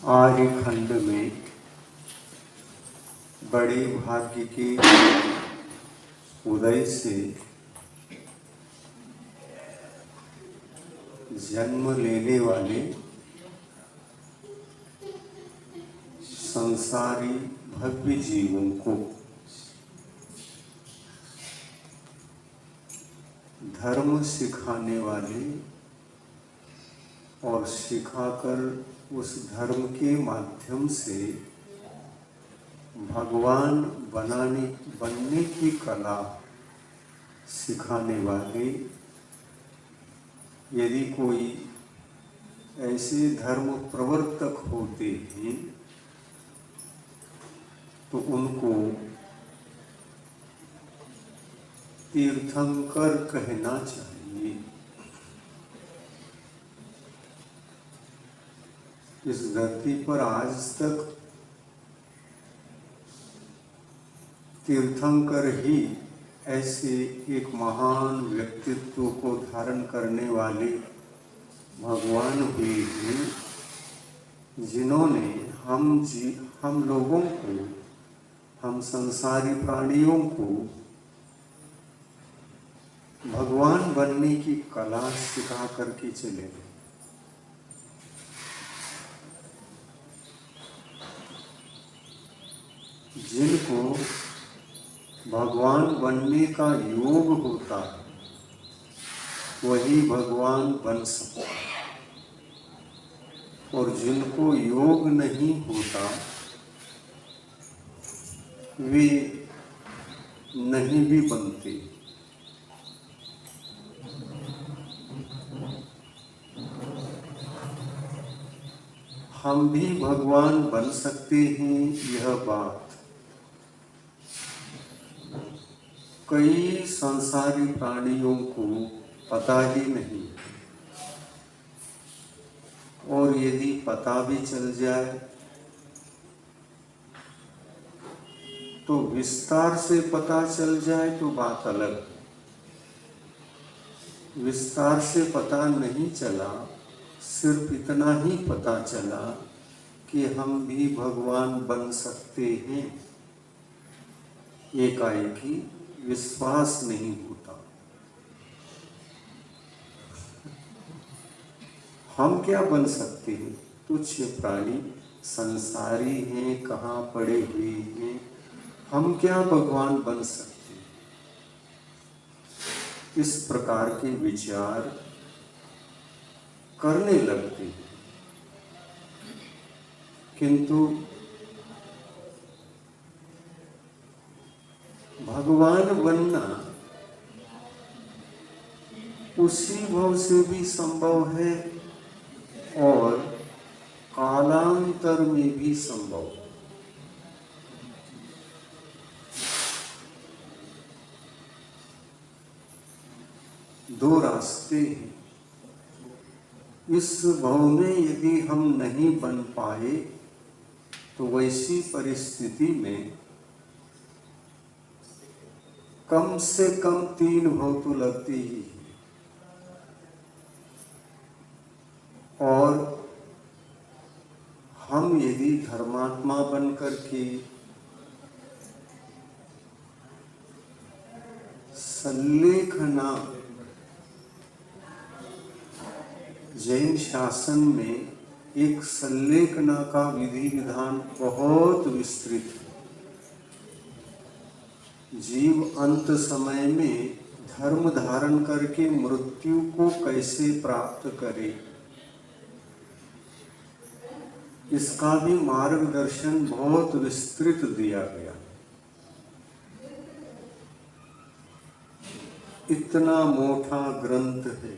आर्यखंड में बड़े भाग्य के उदय से जन्म लेने वाले संसारी भव्य जीवों को धर्म सिखाने वाले और सिखाकर उस धर्म के माध्यम से भगवान बनने की कला सिखाने वाले यदि कोई ऐसे धर्म प्रवर्तक होते हैं तो उनको तीर्थंकर कहना चाहिए। इस धरती पर आज तक तीर्थंकर ही ऐसे एक महान व्यक्तित्व को धारण करने वाले भगवान हुए हैं जिन्होंने हम लोगों को, हम संसारी प्राणियों को भगवान बनने की कला सिखा करके चले गए। जिनको भगवान बनने का योग होता है वही भगवान बन सकता है, और जिनको योग नहीं होता वे नहीं भी बनते। हम भी भगवान बन सकते हैं, यह बात कई संसारी प्राणियों को पता ही नहीं, और यदि पता भी चल जाए तो विस्तार से पता चल जाए तो बात अलग है। विस्तार से पता नहीं चला, सिर्फ इतना ही पता चला कि हम भी भगवान बन सकते हैं, एकाएकी विश्वास नहीं होता। हम क्या बन सकते हैं? तुच्छ प्राणी संसारी हैं, कहाँ पड़े हुए हैं, हम क्या भगवान बन सकते हैं? इस प्रकार के विचार करने लगते हैं, किंतु भगवान बनना उसी भाव से भी संभव है और कालांतर में भी संभव है। दो रास्ते हैं। इस भाव में यदि हम नहीं बन पाए तो वैसी परिस्थिति में कम से कम 3 भाव तो लगते ही हैं, और हम यदि धर्मात्मा बनकर के संलेखना, जैन शासन में एक संलेखना का विधि विधान बहुत विस्तृत है। जीव अंत समय में धर्म धारण करके मृत्यु को कैसे प्राप्त करे, इसका भी मार्गदर्शन बहुत विस्तृत दिया गया। इतना मोटा ग्रंथ है।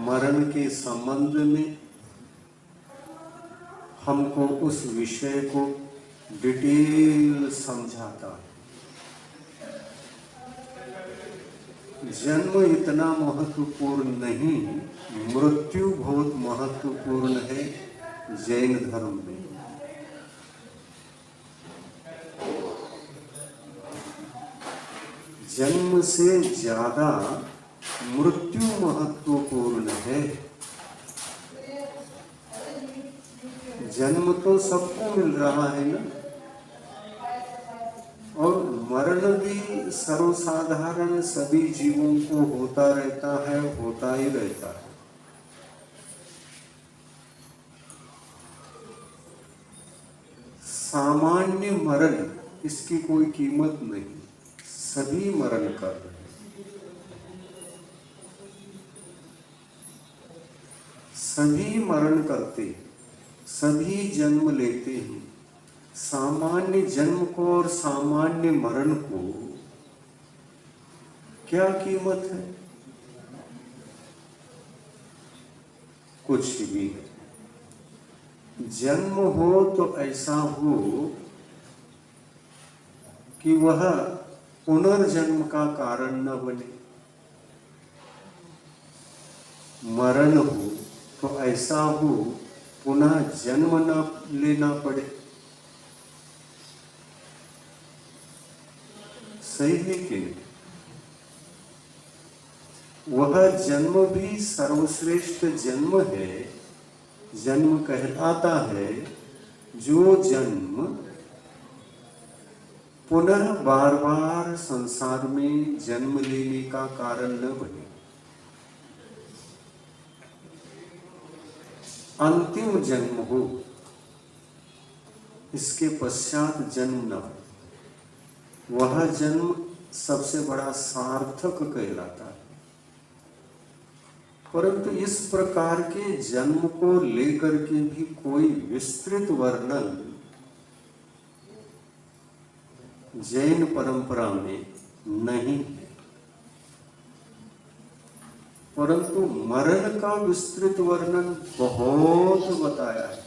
मरण के संबंध में हमको उस विषय को डिटेल समझाता है। जन्म इतना महत्वपूर्ण नहीं, मृत्यु बहुत महत्वपूर्ण है जैन धर्म में। जन्म से ज्यादा मृत्यु महत्वपूर्ण है। जन्म तो सबको मिल रहा है ना, और मरण भी सर्वसाधारण सभी जीवों को होता रहता है, होता ही रहता है। सामान्य मरण, इसकी कोई कीमत नहीं, सभी मरण कर रहे हैं, सभी मरण करते, सभी जन्म लेते हैं। सामान्य जन्म को और सामान्य मरण को क्या कीमत है? कुछ भी। जन्म हो तो ऐसा हो कि वह पुनर्जन्म का कारण न बने, मरण हो तो ऐसा हो पुनः जन्म न लेना पड़े। सही है कि नहीं? वह जन्म भी सर्वश्रेष्ठ जन्म है, जन्म कहलाता है जो जन्म पुनः बार बार संसार में जन्म लेने का कारण न बने, अंतिम जन्म हो, इसके पश्चात जन्म न हो, वह जन्म सबसे बड़ा सार्थक कहलाता है। परंतु इस प्रकार के जन्म को लेकर के भी कोई विस्तृत वर्णन जैन परंपरा में नहीं है, परंतु मरण का विस्तृत वर्णन बहुत बताया है।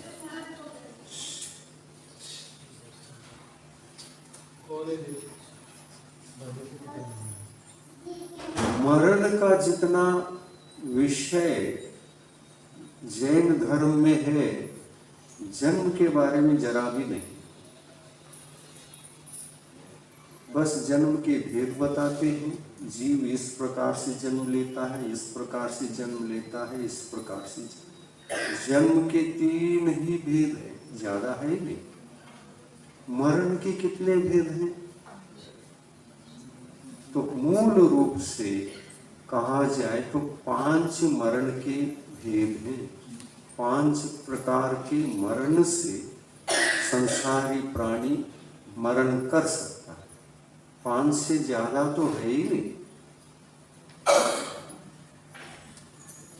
मरण का जितना विषय जैन धर्म में है, जन्म के बारे में जरा भी नहीं। बस जन्म के भेद बताते हैं, जीव इस प्रकार से जन्म लेता है, इस प्रकार से जन्म लेता है, इस प्रकार से जन्म के 3 ही भेद है, ज्यादा है नहीं। मरण के कितने भेद हैं? तो मूल रूप से कहा जाए तो 5 मरण के भेद हैं। 5 प्रकार के मरण से संसारी प्राणी मरण कर सकता है, 5 से ज्यादा तो है ही नहीं।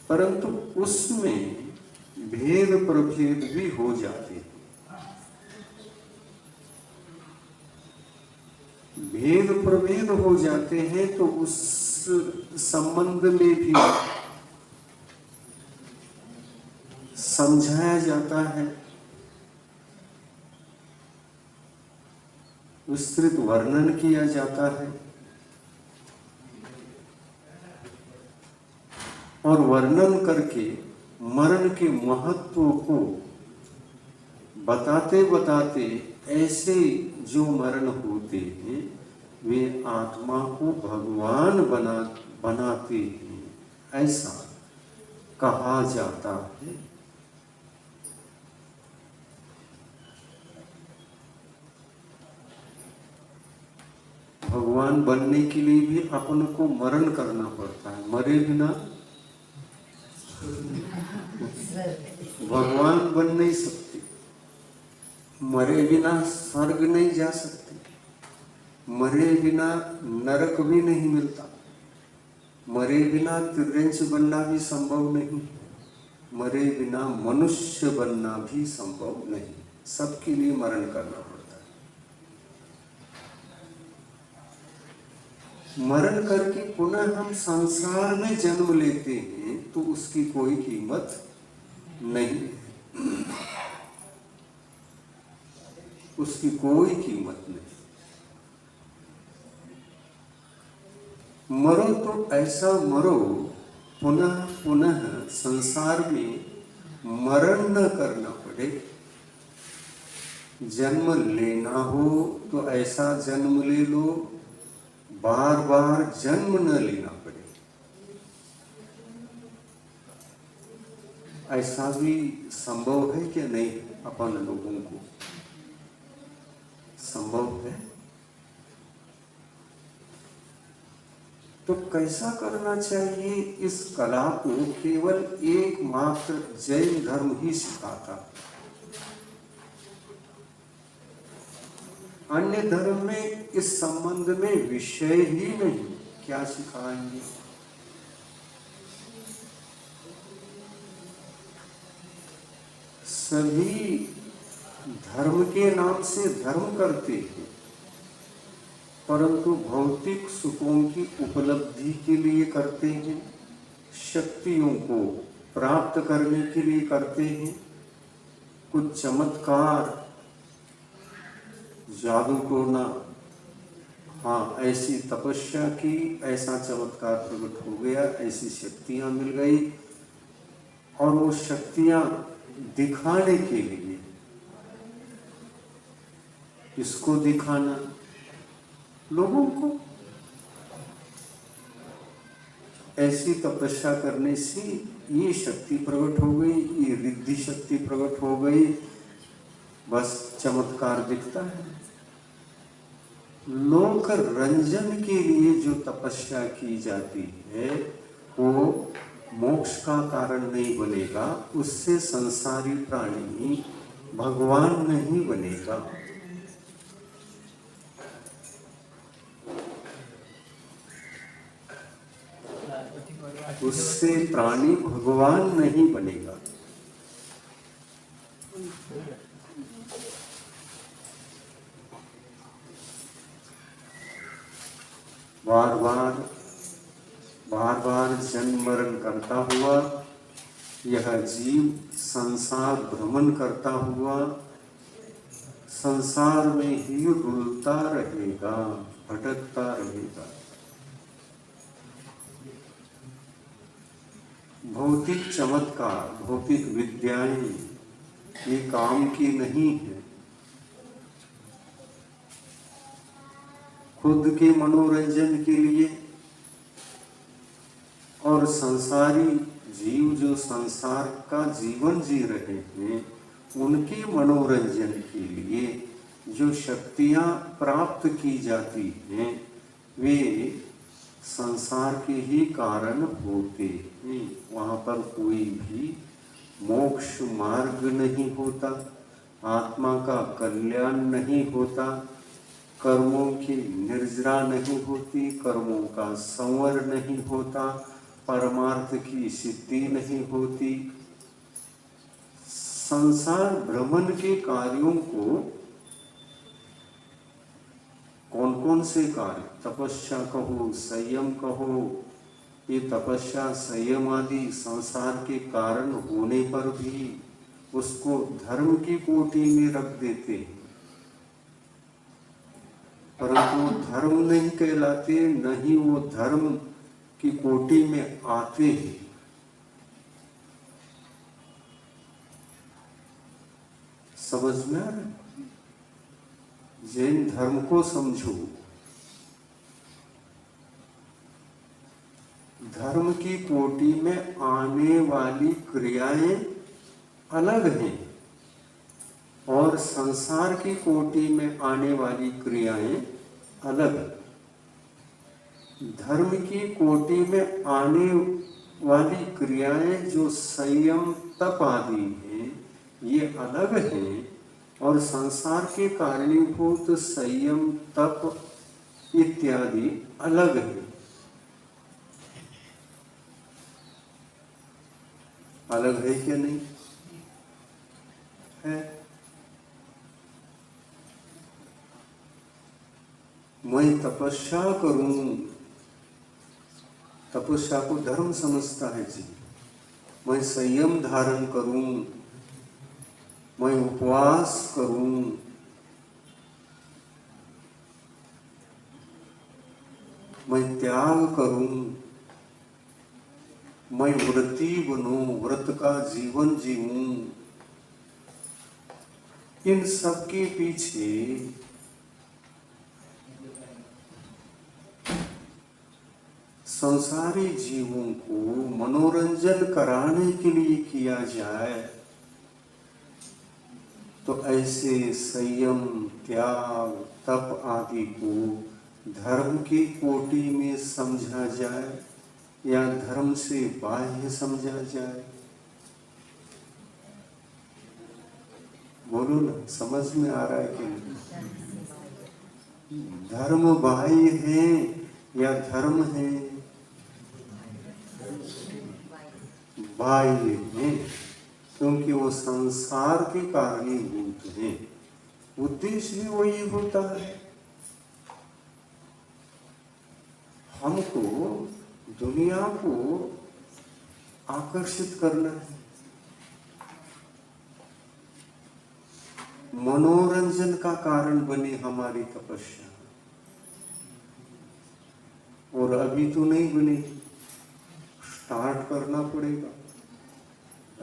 परंतु उसमें भेद प्रभेद भी हो जाते हैं। भेद प्रभेद हो जाते हैं तो उस संबंध में भी समझाया जाता है, विस्तृत वर्णन किया जाता है, और वर्णन करके मरण के महत्व को बताते बताते ऐसे जो मरण होते हैं वे आत्मा को भगवान बनाते हैं, ऐसा कहा जाता है। भगवान बनने के लिए भी अपन को मरण करना पड़ता है, मरे बिना भगवान बन नहीं सकते, मरे बिना स्वर्ग नहीं जा सकते, मरे बिना नरक भी नहीं मिलता, मरे बिना तिर्यंच बनना भी संभव नहीं, मरे बिना मनुष्य बनना भी संभव नहीं। सबके लिए मरण करना पड़ता है। मरण करके पुनः हम संसार में जन्म लेते हैं तो उसकी कोई कीमत नहीं है, उसकी कोई कीमत नहीं। मरो तो ऐसा मरो, पुनः पुनः संसार में मरण न करना पड़े। जन्म लेना हो तो ऐसा जन्म ले लो, बार बार जन्म न लेना पड़े। ऐसा भी संभव है कि नहीं? अपन लोगों को संभव है। तो कैसा करना चाहिए? इस कला को केवल एकमात्र जैन धर्म ही सिखाता। अन्य धर्म में इस संबंध में विषय ही नहीं, क्या सिखाएंगे? सभी धर्म के नाम से धर्म करते हैं, परंतु भौतिक सुखों की उपलब्धि के लिए करते हैं, शक्तियों को प्राप्त करने के लिए करते हैं। कुछ चमत्कार, जादू टोना, हाँ ऐसी तपस्या की, ऐसा चमत्कार प्रकट हो गया, ऐसी शक्तियां मिल गई, और वो शक्तियां दिखाने के लिए, इसको दिखाना लोगों को। ऐसी तपस्या करने से ये शक्ति प्रकट हो गई, ये रिद्धि शक्ति प्रकट हो गई, बस चमत्कार दिखता है। लोक रंजन के लिए जो तपस्या की जाती है वो मोक्ष का कारण नहीं बनेगा, उससे संसारी प्राणी भगवान नहीं बनेगा। उससे प्राणी भगवान नहीं बनेगा। बार बार जन्म मरण करता हुआ यह जीव संसार भ्रमण करता हुआ संसार में ही रुलता रहेगा, भटकता रहेगा। भौतिक चमत्कार, भौतिक विद्याएं ये काम की नहीं है। खुद के मनोरंजन के लिए और संसारी जीव जो संसार का जीवन जी रहे हैं उनके मनोरंजन के लिए जो शक्तियां प्राप्त की जाती हैं वे संसार के ही कारण होते हैं। वहाँ पर कोई भी मोक्ष मार्ग नहीं होता, आत्मा का कल्याण नहीं होता, कर्मों की निर्जरा नहीं होती, कर्मों का संवर नहीं होता, परमार्थ की सिद्धि नहीं होती। संसार भ्रमण के कार्यों को, कौन कौन से कार्य, तपस्या कहो, संयम कहो, ये तपस्या संयम आदि संसार के कारण होने पर भी उसको धर्म की कोटि में रख देते हैं, परंतु धर्म नहीं कहलाते, न ही वो धर्म की कोटि में आते हैं। समझ में आ रहा है? जैन धर्म को समझो। धर्म की कोटि में आने वाली क्रियाएं अलग हैं और संसार की कोटि में आने वाली क्रियाएं अलग। धर्म की कोटि में आने वाली क्रियाएं जो संयम तप आदि हैं ये अलग हैं और संसार के कारणीभूत संयम तप इत्यादि अलग है। अलग है क्या? नहीं है। मैं तपस्या करूं, तपस्या को धर्म समझता है जी। मैं संयम धारण करूं, मैं उपवास करूं, मैं त्याग करूं, मैं व्रती बनूं, व्रत का जीवन जीऊं, इन सब के पीछे संसारी जीवों को मनोरंजन कराने के लिए किया जाए तो ऐसे संयम, त्याग, तप आदि को धर्म की कोटि में समझा जाए या धर्म से बाह्य समझा जाए? बोलो ना, समझ में आ रहा है कि नहीं? धर्म बाह्य है या धर्म है? बाह्य है, क्योंकि वो संसार के कारणीभूत हैं। उद्देश्य भी वही होता है, हमको दुनिया को आकर्षित करना है, मनोरंजन का कारण बने हमारी तपस्या। और अभी तो नहीं बनी, स्टार्ट करना पड़ेगा।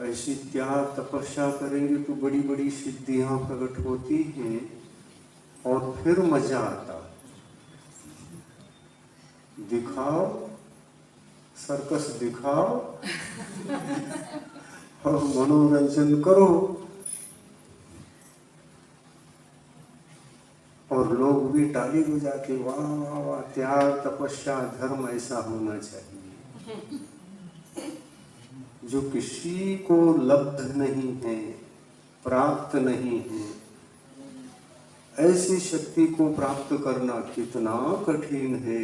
ऐसी त्याग तपस्या करेंगे तो बड़ी बड़ी सिद्धियां प्रकट होती हैं और फिर मजा आता। दिखाओ, सर्कस दिखाओ और मनोरंजन करो और लोग भी ताली बजाते, वाह वाह वाह, त्याग तपस्या धर्म ऐसा होना चाहिए। जो किसी को लब्ध नहीं है, प्राप्त नहीं है, ऐसी शक्ति को प्राप्त करना कितना कठिन है,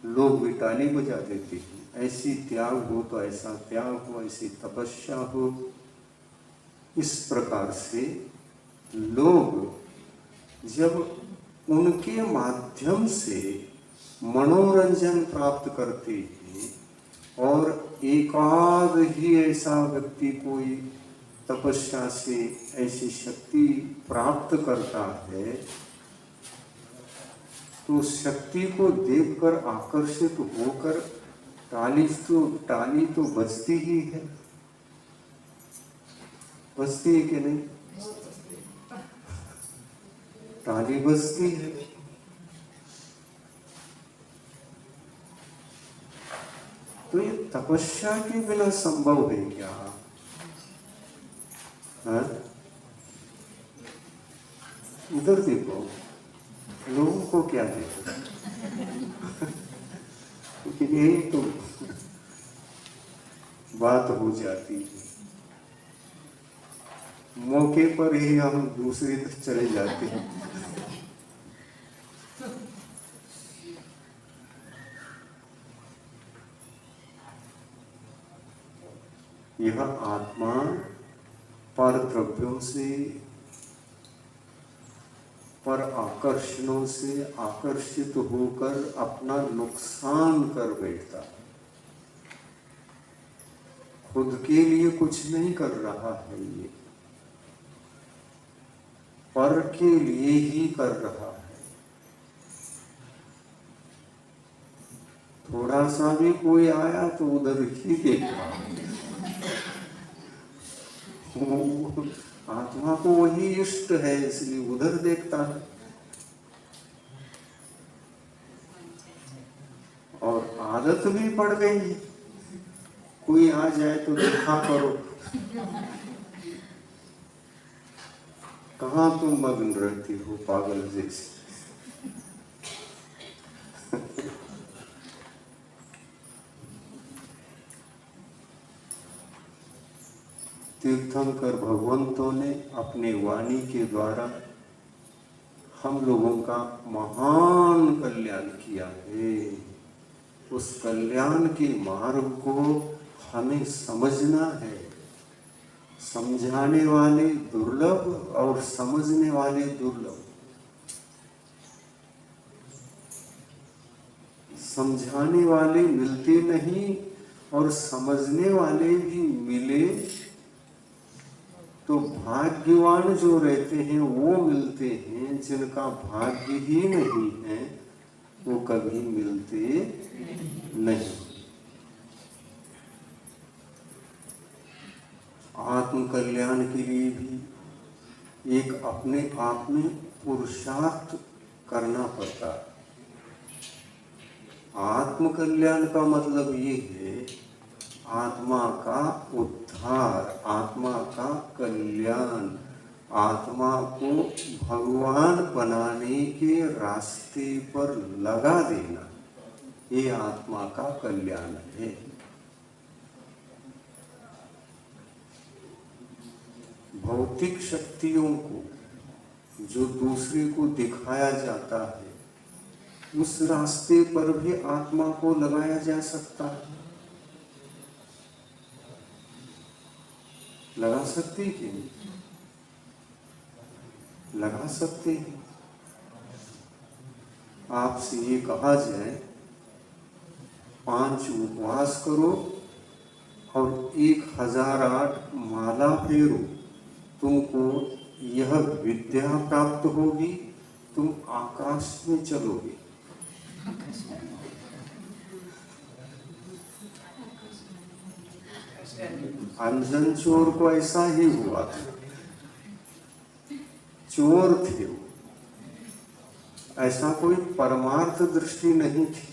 लोग भी ताली बजा देते हैं। ऐसी त्याग हो तो ऐसा त्याग हो, ऐसी तपस्या हो। इस प्रकार से लोग जब उनके माध्यम से मनोरंजन प्राप्त करते हैं और एकाध ही ऐसा व्यक्ति कोई तपस्या से ऐसी शक्ति प्राप्त करता है तो शक्ति को देखकर आकर्षित होकर ताली तो बजती ही है। बजती है कि नहीं? ताली बजती है। तो ये तपस्या के बिना संभव है क्या? इधर देखो, लोगों को क्या देखो, लेकिन यही तो बात हो जाती है। मौके पर ही हम दूसरी तरफ चले जाते हैं। यह आत्मा पर द्रव्यों से, पर आकर्षणों से आकर्षित होकर अपना नुकसान कर बैठता है। खुद के लिए कुछ नहीं कर रहा है, ये पर के लिए ही कर रहा है। थोड़ा सा भी कोई आया तो उधर ही देखा। आत्मा को वही इष्ट है, इसलिए उधर देखता है। और आदत भी पड़ गई है, कोई आ जाए तो देखा करो। कहाँ तुम मग्न रहती हो पागल जैसे? तीर्थंकर भगवंतों ने अपने वाणी के द्वारा हम लोगों का महान कल्याण किया है। उस कल्याण के मार्ग को हमें समझना है। समझाने वाले दुर्लभ और समझने वाले दुर्लभ। समझाने वाले मिलते नहीं और समझने वाले भी मिले तो भाग्यवान जो रहते हैं वो मिलते हैं। जिनका भाग्य ही नहीं है वो कभी मिलते नहीं। आत्म कल्याण के लिए भी एक अपने आप में पुरुषार्थ करना पड़ता है। आत्म कल्याण का मतलब ये है आत्मा का उद्धार, आत्मा का कल्याण, आत्मा को भगवान बनाने के रास्ते पर लगा देना, ये आत्मा का कल्याण है। भौतिक शक्तियों को जो दूसरे को दिखाया जाता है, उस रास्ते पर भी आत्मा को लगाया जा सकता है। लगा सकते कि नहीं? लगा सकते हैं। आपसे ये कहा जाए 5 उपवास करो और 1008 माला फेरो, तुमको यह विद्या प्राप्त होगी, तुम आकाश में चलोगे। अंजन चोर को ऐसा ही हुआ था। चोर थे वो, ऐसा कोई परमार्थ दृष्टि नहीं थी।